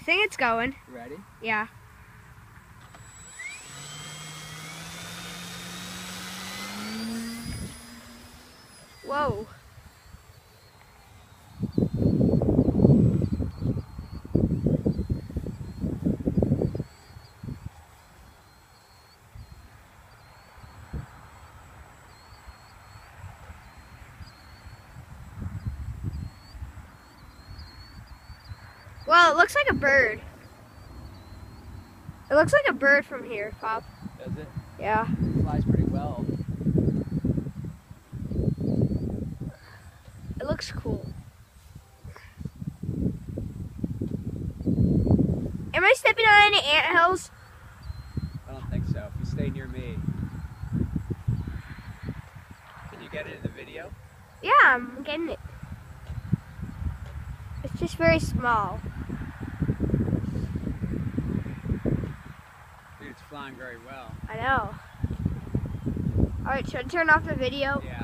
think it's going. Ready? Yeah. Whoa. Well, it looks like a bird. It looks like a bird from here, Pop. Does it? Yeah. It flies pretty well. It looks cool. Am I stepping on any anthills? I don't think so. If you stay near me. Can you get it in the video? Yeah, I'm getting it. It's just very small. Dude, it's flying very well. I know. Alright, should I turn off the video? Yeah.